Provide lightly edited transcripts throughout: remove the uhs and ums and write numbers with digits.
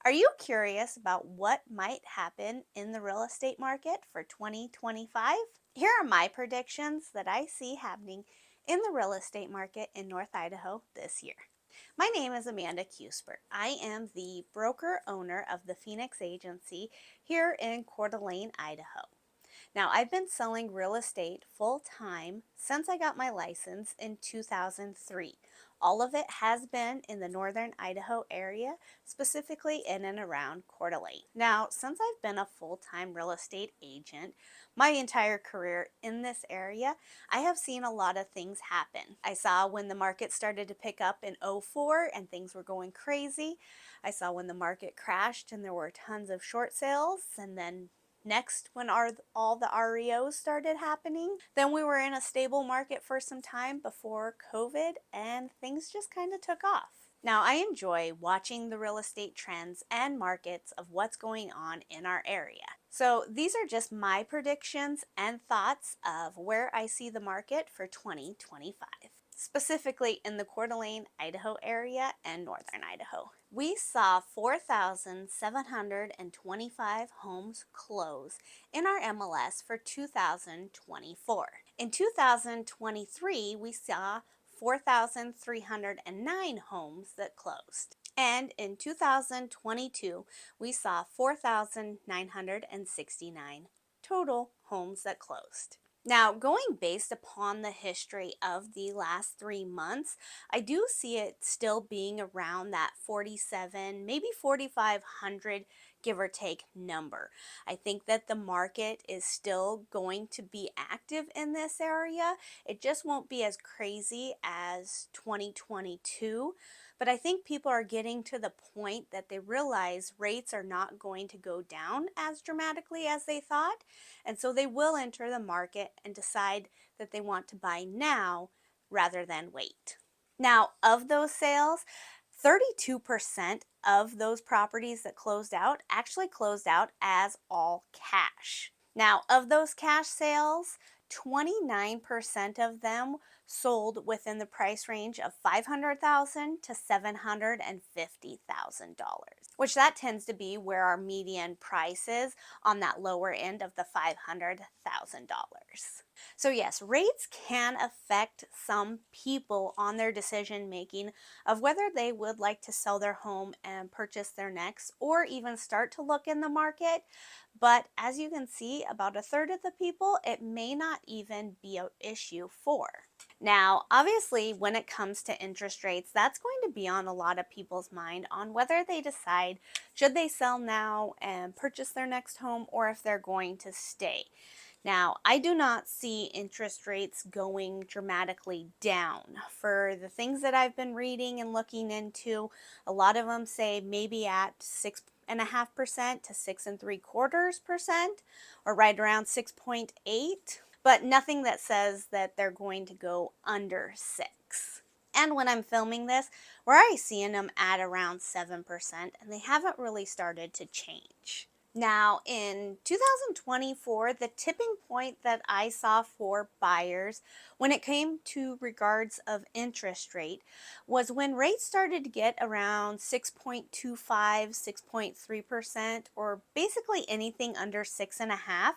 Are you curious about what might happen in the real estate market for 2025? Here are my predictions that I see happening in the real estate market in North Idaho this year. My name is Amanda Cuthbert. I am the broker owner of the Phoenix Agency here in Coeur d'Alene, Idaho. Now, I've been selling real estate full time since I got my license in 2003. All of it has been in the northern Idaho area, specifically in and around Coeur d'Alene. Now, since I've been a full time real estate agent my entire career in this area, I have seen a lot of things happen. I saw when the market started to pick up in '04 and things were going crazy. I saw when the market crashed and there were tons of short sales, and then next, when all the REOs started happening, then we were in a stable market for some time before COVID, and things just kind of took off. Now, I enjoy watching the real estate trends and markets of what's going on in our area. So, these are just my predictions and thoughts of where I see the market for 2025, specifically in the Coeur d'Alene, Idaho area and northern Idaho. We saw 4,725 homes close in our MLS for 2024. In 2023, we saw 4,309 homes that closed. And in 2022, we saw 4,969 total homes that closed. Now, going based upon the history of the last 3 months, I do see it still being around that 47, maybe 4,500, give or take, number. I think that the market is still going to be active in this area. It just won't be as crazy as 2022. But I think people are getting to the point that they realize rates are not going to go down as dramatically as they thought. And so they will enter the market and decide that they want to buy now rather than wait. Now, of those sales, 32% of those properties that closed out actually closed out as all cash. Now, of those cash sales, 29% of them sold within the price range of $500,000 to $750,000, which that tends to be where our median price is on that lower end of the $500,000. So yes, rates can affect some people on their decision making of whether they would like to sell their home and purchase their next or even start to look in the market. But as you can see, about a third of the people, it may not even be an issue for. Now, obviously, when it comes to interest rates, that's going to be on a lot of people's mind on whether they decide should they sell now and purchase their next home or if they're going to stay. Now, I do not see interest rates going dramatically down. For the things that I've been reading and looking into, a lot of them say maybe at 6.5% to 6.75%, or right around 6.8, but nothing that says that they're going to go under 6. And when I'm filming this, we're already seeing them at around 7%, and they haven't really started to change. Now, in 2024, the tipping point that I saw for buyers when it came to regards of interest rate was when rates started to get around 6.25, 6.3%, or basically anything under 6.5.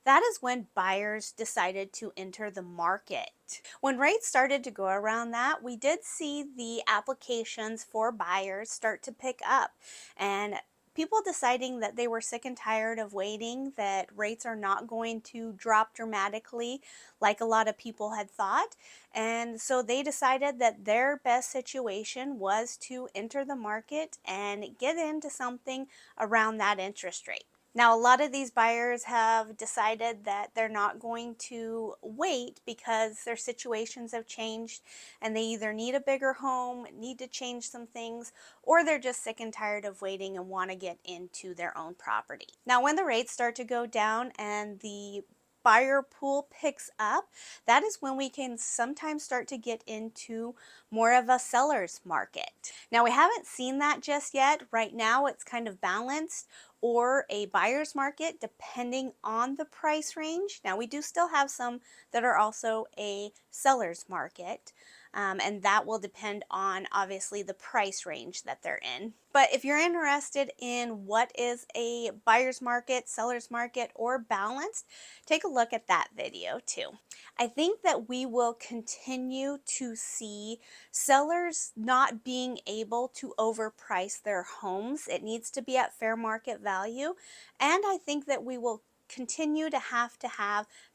That is when buyers decided to enter the market. When rates started to go around that, we did see the applications for buyers start to pick up, and people deciding that they were sick and tired of waiting, that rates are not going to drop dramatically like a lot of people had thought. And so they decided that their best situation was to enter the market and get into something around that interest rate. Now, a lot of these buyers have decided that they're not going to wait because their situations have changed and they either need a bigger home, need to change some things, or they're just sick and tired of waiting and want to get into their own property. Now, when the rates start to go down and the buyer pool picks up, that is when we can sometimes start to get into more of a seller's market. Now, we haven't seen that just yet. Right now, it's kind of balanced or a buyer's market depending on the price range. Now, we do still have some that are also a seller's market. And that will depend on obviously the price range that they're in. But if you're interested in what is a buyer's market, seller's market, or balanced, take a look at that video too. I think that we will continue to see sellers not being able to overprice their homes. It needs to be at fair market value. And I think that we will continue to have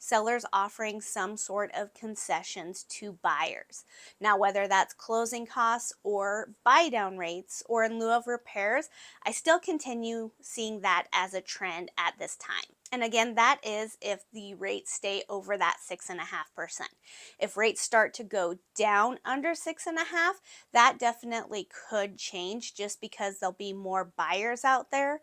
sellers offering some sort of concessions to buyers. Now, whether that's closing costs or buy down rates or in lieu of repairs, I still continue seeing that as a trend at this time. And again, that is if the rates stay over that 6.5%. If rates start to go down under 6.5%, that definitely could change just because there'll be more buyers out there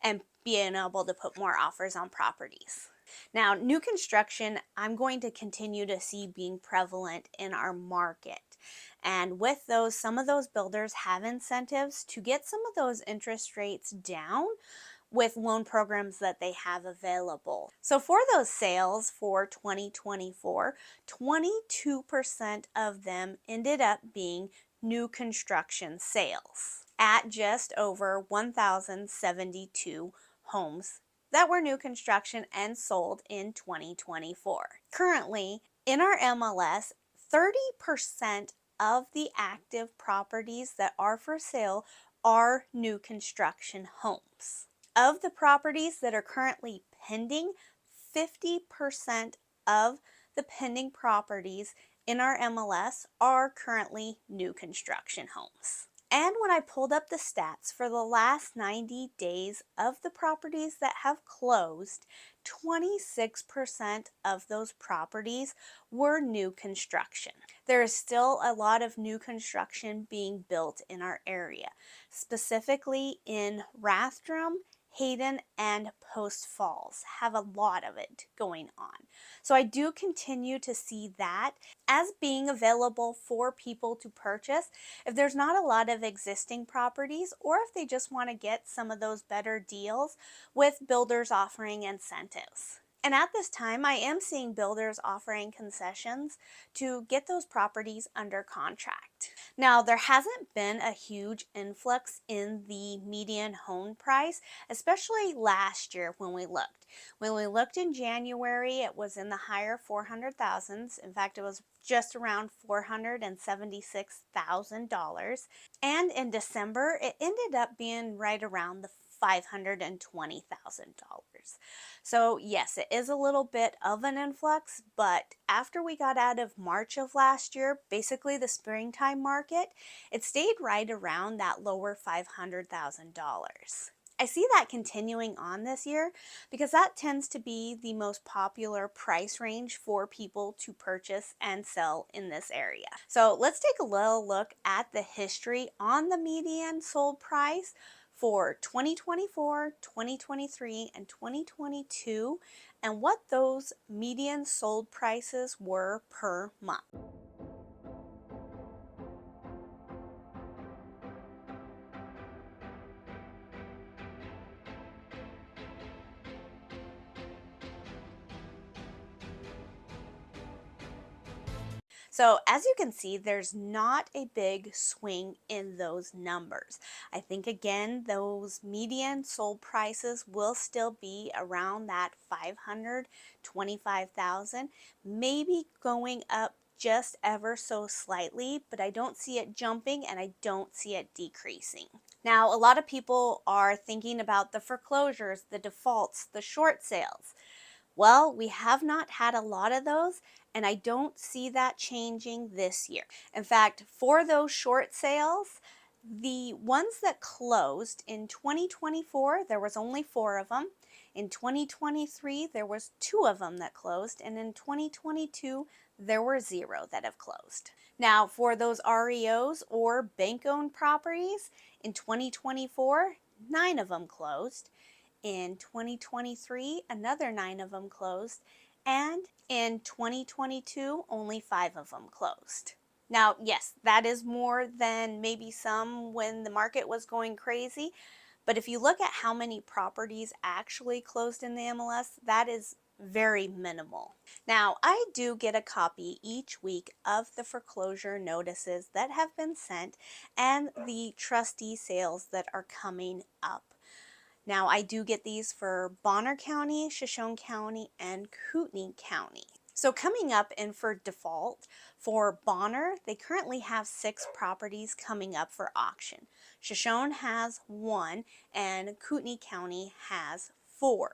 and being able to put more offers on properties. Now, new construction, I'm going to continue to see being prevalent in our market. And with those, some of those builders have incentives to get some of those interest rates down with loan programs that they have available. So for those sales for 2024, 22% of them ended up being new construction sales at just over 1,072 homes that were new construction and sold in 2024. Currently, in our MLS, 30% of the active properties that are for sale are new construction homes. Of the properties that are currently pending, 50% of the pending properties in our MLS are currently new construction homes. And when I pulled up the stats for the last 90 days of the properties that have closed, 26% of those properties were new construction. There is still a lot of new construction being built in our area, specifically in Rathdrum, Hayden, and Post Falls have a lot of it going on. So I do continue to see that as being available for people to purchase if there's not a lot of existing properties or if they just want to get some of those better deals with builders offering incentives. And at this time, I am seeing builders offering concessions to get those properties under contract. Now, there hasn't been a huge influx in the median home price, especially last year when we looked. When we looked in January, it was in the higher 400,000s. In fact, it was just around $476,000. And in December, it ended up being right around the $520,000. So yes, it is a little bit of an influx, but after we got out of March of last year, basically the springtime market, it stayed right around that lower $500,000. I see that continuing on this year because that tends to be the most popular price range for people to purchase and sell in this area. So let's take a little look at the history on the median sold price for 2024, 2023, and 2022, and what those median sold prices were per month. So as you can see, there's not a big swing in those numbers. I think again, those median sold prices will still be around that 525,000, maybe going up just ever so slightly, but I don't see it jumping and I don't see it decreasing. Now, a lot of people are thinking about the foreclosures, the defaults, the short sales. Well, we have not had a lot of those, and I don't see that changing this year. In fact, for those short sales, the ones that closed in 2024, there was only 4 of them. In 2023, there was 2 of them that closed, and in 2022, there were 0 that have closed. Now, for those REOs or bank-owned properties, in 2024, 9 of them closed. In 2023, another 9 of them closed, and in 2022, only 5 of them closed. Now, yes, that is more than maybe some when the market was going crazy, but if you look at how many properties actually closed in the MLS, that is very minimal. Now, I do get a copy each week of the foreclosure notices that have been sent and the trustee sales that are coming up. Now, I do get these for Bonner County, Shoshone County, and Kootenai County. So coming up and for default, for Bonner, they currently have 6 properties coming up for auction. Shoshone has 1 and Kootenai County has 4.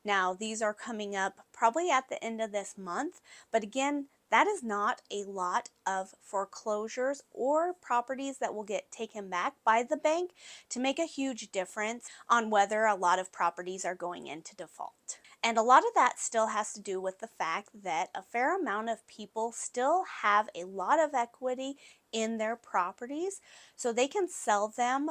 Now, these are coming up probably at the end of this month, but again, that is not a lot of foreclosures or properties that will get taken back by the bank to make a huge difference on whether a lot of properties are going into default. And a lot of that still has to do with the fact that a fair amount of people still have a lot of equity in their properties, so they can sell them.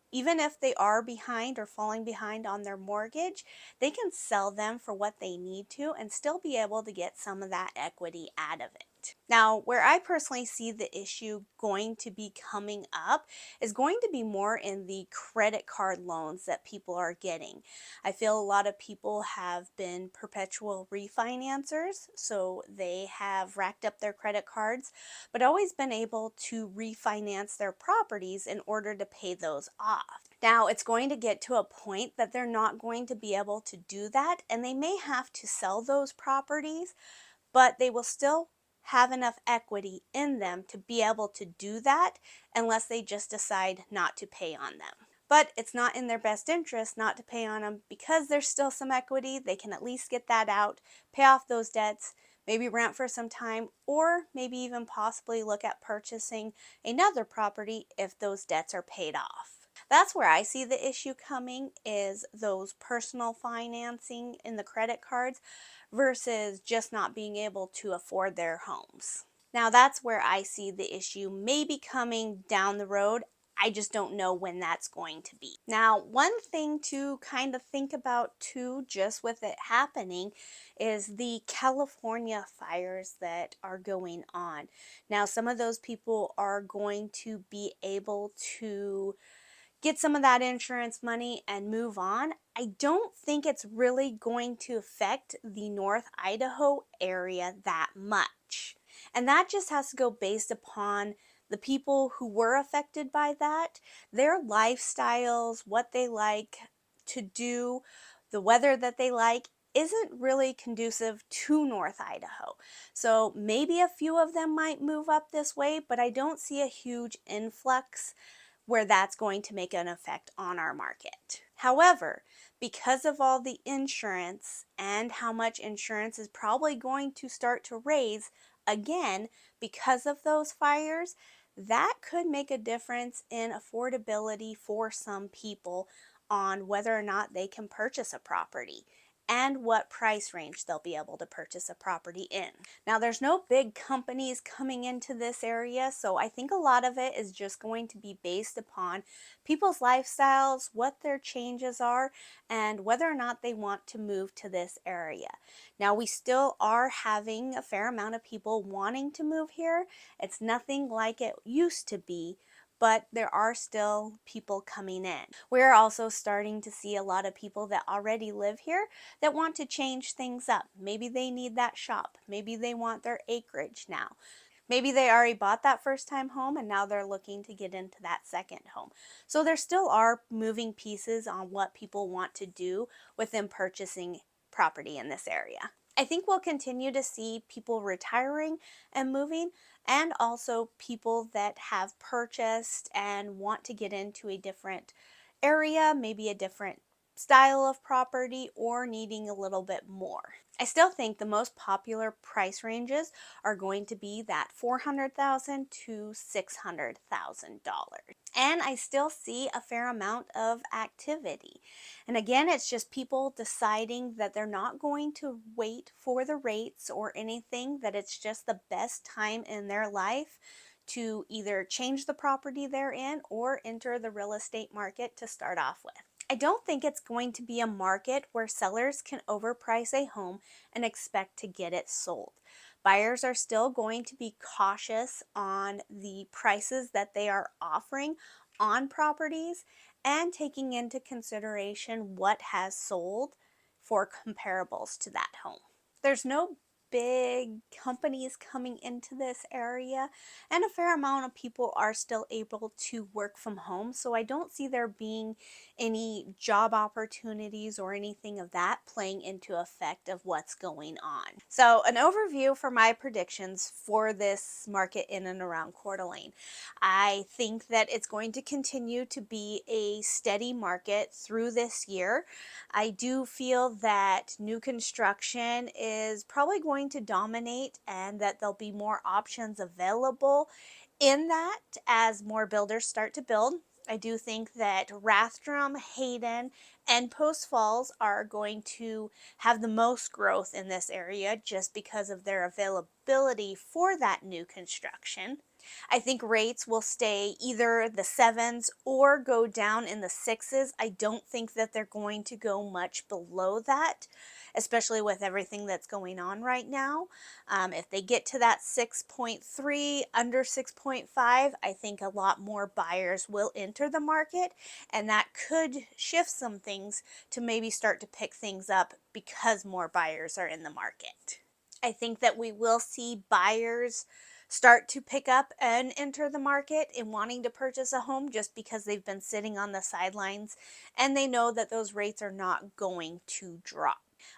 Even if they are behind or falling behind on their mortgage, they can sell them for what they need to and still be able to get some of that equity out of it. Now, where I personally see the issue going to be coming up is going to be more in the credit card loans that people are getting. I feel a lot of people have been perpetual refinancers, so they have racked up their credit cards, but always been able to refinance their properties in order to pay those off. Now, it's going to get to a point that they're not going to be able to do that, and they may have to sell those properties, but they will still have enough equity in them to be able to do that unless they just decide not to pay on them. But it's not in their best interest not to pay on them because there's still some equity. They can at least get that out, pay off those debts, maybe rent for some time, or maybe even possibly look at purchasing another property if those debts are paid off. That's where I see the issue coming, is those personal financing in the credit cards versus just not being able to afford their homes. Now, that's where I see the issue maybe coming down the road. I just don't know when that's going to be. Now, one thing to kind of think about too, just with it happening, is the California fires that are going on. Now, some of those people are going to be able to get some of that insurance money and move on. I don't think it's really going to affect the North Idaho area that much. And that just has to go based upon the people who were affected by that, their lifestyles, what they like to do, the weather that they like isn't really conducive to North Idaho. So maybe a few of them might move up this way, but I don't see a huge influx where that's going to make an effect on our market. However, because of all the insurance and how much insurance is probably going to start to raise again because of those fires, that could make a difference in affordability for some people on whether or not they can purchase a property and what price range they'll be able to purchase a property in. Now, there's no big companies coming into this area, so I think a lot of it is just going to be based upon people's lifestyles, what their changes are, and whether or not they want to move to this area. Now, we still are having a fair amount of people wanting to move here. It's nothing like it used to be, but there are still people coming in. We're also starting to see a lot of people that already live here that want to change things up. Maybe they need that shop. Maybe they want their acreage now. Maybe they already bought that first time home and now they're looking to get into that second home. So there still are moving pieces on what people want to do with them purchasing property in this area. I think we'll continue to see people retiring and moving, and also people that have purchased and want to get into a different area, maybe a different style of property, or needing a little bit more. I still think the most popular price ranges are going to be that $400,000 to $600,000. And I still see a fair amount of activity. And again, it's just people deciding that they're not going to wait for the rates or anything, that it's just the best time in their life to either change the property they're in or enter the real estate market to start off with. I don't think it's going to be a market where sellers can overprice a home and expect to get it sold. Buyers are still going to be cautious on the prices that they are offering on properties and taking into consideration what has sold for comparables to that home. There's no big companies coming into this area, and a fair amount of people are still able to work from home, so I don't see there being any job opportunities or anything of that playing into effect of what's going on. So an overview for my predictions for this market in and around Coeur d'Alene. I think that it's going to continue to be a steady market through this year. I do feel that new construction is probably going to dominate and that there'll be more options available in that as more builders start to build. I do think that Rathdrum, Hayden, and Post Falls are going to have the most growth in this area just because of their availability for that new construction. I think rates will stay either the sevens or go down in the sixes. I don't think that they're going to go much below that, especially with everything that's going on right now. If they get to that 6.3, under 6.5, I think a lot more buyers will enter the market, and that could shift some things to maybe start to pick things up because more buyers are in the market. I think that we will see buyers start to pick up and enter the market in wanting to purchase a home just because they've been sitting on the sidelines and they know that those rates are not going to drop.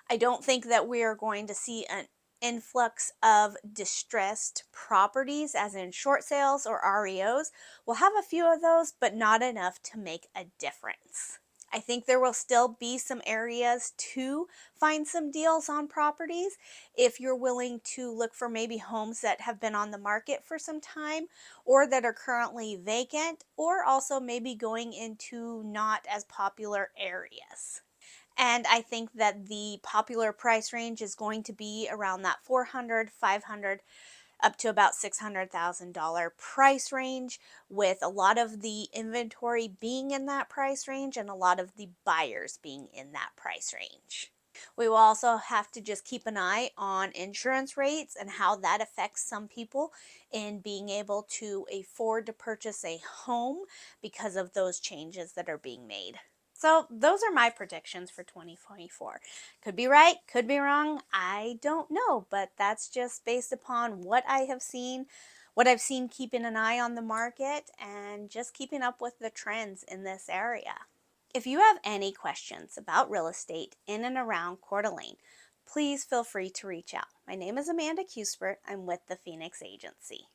I don't think that we are going to see an influx of distressed properties, as in short sales or REOs. We'll have a few of those, but not enough to make a difference. I think there will still be some areas to find some deals on properties if you're willing to look for maybe homes that have been on the market for some time or that are currently vacant, or also maybe going into not as popular areas. And I think that the popular price range is going to be around that 400, 500, up to about $600,000 price range, with a lot of the inventory being in that price range and a lot of the buyers being in that price range. We will also have to just keep an eye on insurance rates and how that affects some people in being able to afford to purchase a home because of those changes that are being made. So those are my predictions for 2024. Could be right, could be wrong, I don't know, but that's just based upon what I have seen, what I've seen keeping an eye on the market, and just keeping up with the trends in this area. If you have any questions about real estate in and around Coeur d'Alene, please feel free to reach out. My name is Amanda Cuthbert. I'm with the Phoenix Agency.